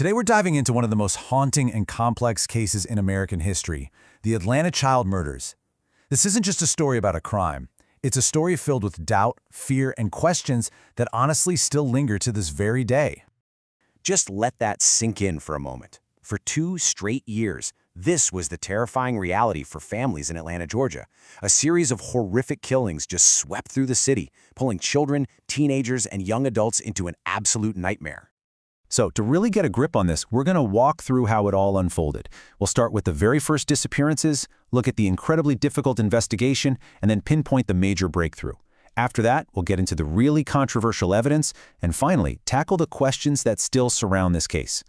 Today we're diving into one of the most haunting and complex cases in American history, the Atlanta child murders. This isn't just a story about a crime. It's a story filled with doubt, fear, and questions that honestly still linger to this very day. Just let that sink in for a moment. For 2 straight years, this was the terrifying reality for families in Atlanta, Georgia. A series of horrific killings just swept through the city, pulling children, teenagers, and young adults into an absolute nightmare. So, to really get a grip on this, we're going to walk through how it all unfolded. We'll start with the very first disappearances, look at the incredibly difficult investigation, and then pinpoint the major breakthrough. After that, we'll get into the really controversial evidence, and finally, tackle the questions that still surround this case.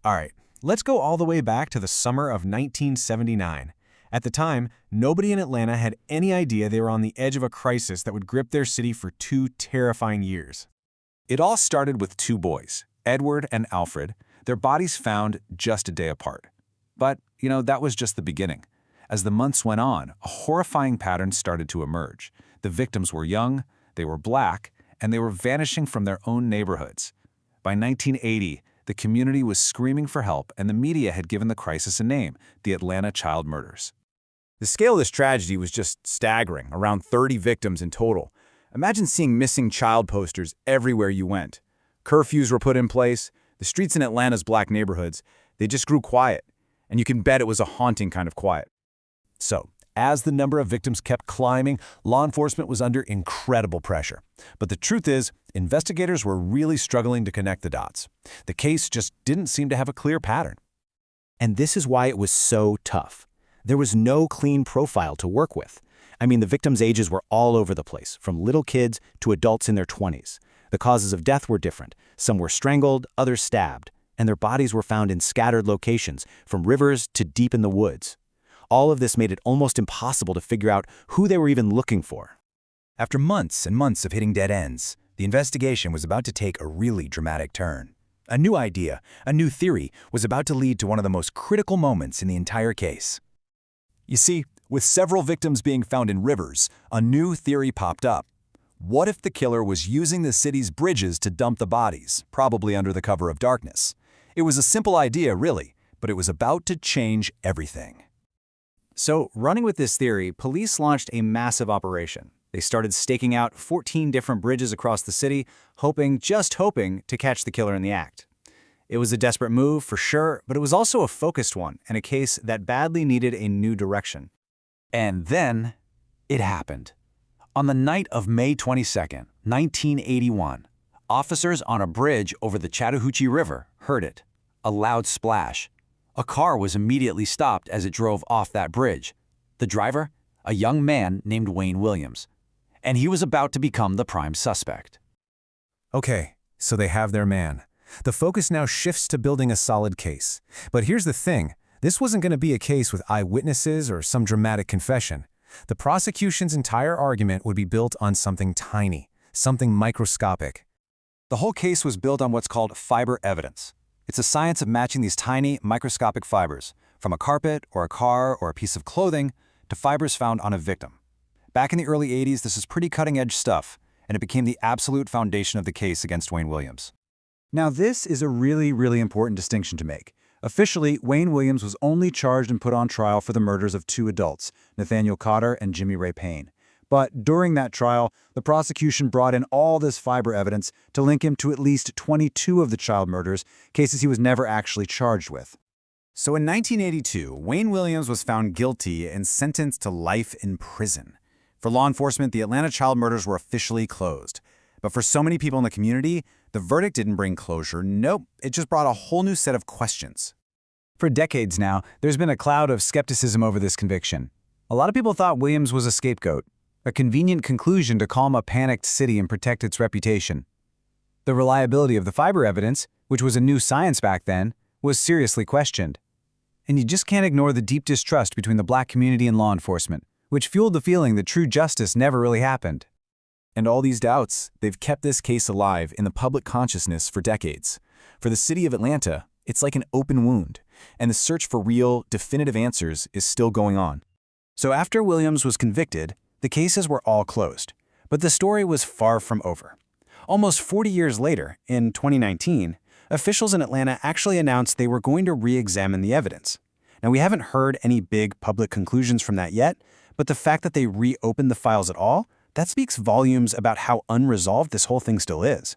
All right, let's go all the way back to the summer of 1979. At the time, nobody in Atlanta had any idea they were on the edge of a crisis that would grip their city for 2 terrifying years. It all started with 2 boys, Edward and Alfred, their bodies found just a day apart. But, that was just the beginning. As the months went on, a horrifying pattern started to emerge. The victims were young, they were black, and they were vanishing from their own neighborhoods. By 1980, the community was screaming for help, and the media had given the crisis a name, the Atlanta child murders. The scale of this tragedy was just staggering, around 30 victims in total. Imagine seeing missing child posters everywhere you went. Curfews were put in place. The streets in Atlanta's black neighborhoods, they just grew quiet. And you can bet it was a haunting kind of quiet. So, as the number of victims kept climbing, law enforcement was under incredible pressure. But the truth is, investigators were really struggling to connect the dots. The case just didn't seem to have a clear pattern. And this is why it was so tough. There was no clean profile to work with. The victims' ages were all over the place, from little kids to adults in their 20s. The causes of death were different. Some were strangled, others stabbed, and their bodies were found in scattered locations, from rivers to deep in the woods. All of this made it almost impossible to figure out who they were even looking for. After months and months of hitting dead ends, the investigation was about to take a really dramatic turn. A new idea, a new theory, was about to lead to one of the most critical moments in the entire case. You see, with several victims being found in rivers, a new theory popped up. What if the killer was using the city's bridges to dump the bodies, probably under the cover of darkness? It was a simple idea, really, but it was about to change everything. So, running with this theory, police launched a massive operation. They started staking out 14 different bridges across the city, just hoping to catch the killer in the act. It was a desperate move, for sure, but it was also a focused one, and a case that badly needed a new direction. And then, it happened. On the night of May 22, 1981, officers on a bridge over the Chattahoochee River heard it, a loud splash. A car was immediately stopped as it drove off that bridge. The driver? A young man named Wayne Williams. And he was about to become the prime suspect. Okay, so they have their man. The focus now shifts to building a solid case. But here's the thing, this wasn't going to be a case with eyewitnesses or some dramatic confession. The prosecution's entire argument would be built on something tiny, something microscopic. The whole case was built on what's called fiber evidence. It's a science of matching these tiny, microscopic fibers, from a carpet or a car or a piece of clothing, to fibers found on a victim. Back in the early 80s, this is pretty cutting-edge stuff, and it became the absolute foundation of the case against Wayne Williams. Now, this is a really, really important distinction to make. Officially, Wayne Williams was only charged and put on trial for the murders of 2 adults, Nathaniel Cotter and Jimmy Ray Payne. But during that trial, the prosecution brought in all this fiber evidence to link him to at least 22 of the child murders, cases he was never actually charged with. So in 1982, Wayne Williams was found guilty and sentenced to life in prison. For law enforcement, the Atlanta child murders were officially closed. But for so many people in the community, the verdict didn't bring closure. Nope, it just brought a whole new set of questions. For decades now, there's been a cloud of skepticism over this conviction. A lot of people thought Williams was a scapegoat, a convenient conclusion to calm a panicked city and protect its reputation. The reliability of the fiber evidence, which was a new science back then, was seriously questioned. And you just can't ignore the deep distrust between the black community and law enforcement, which fueled the feeling that true justice never really happened. And all these doubts, they've kept this case alive in the public consciousness for decades. For the city of Atlanta, it's like an open wound, and the search for real, definitive answers is still going on. So after Williams was convicted, the cases were all closed. But the story was far from over. Almost 40 years later, in 2019, officials in Atlanta actually announced they were going to re-examine the evidence. Now, we haven't heard any big public conclusions from that yet, but the fact that they reopened the files at all, that speaks volumes about how unresolved this whole thing still is.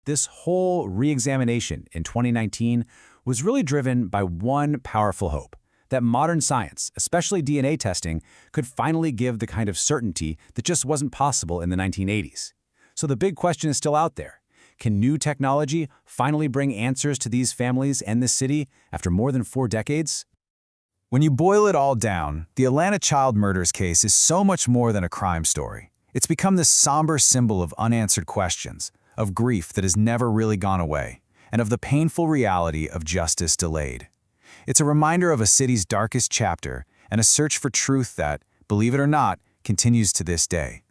This whole re-examination in 2019 was really driven by one powerful hope, that modern science, especially DNA testing, could finally give the kind of certainty that just wasn't possible in the 1980s. So the big question is still out there. Can new technology finally bring answers to these families and this city after more than 4 decades? When you boil it all down, the Atlanta child murders case is so much more than a crime story. It's become this somber symbol of unanswered questions, of grief that has never really gone away, and of the painful reality of justice delayed. It's a reminder of a city's darkest chapter and a search for truth that, believe it or not, continues to this day.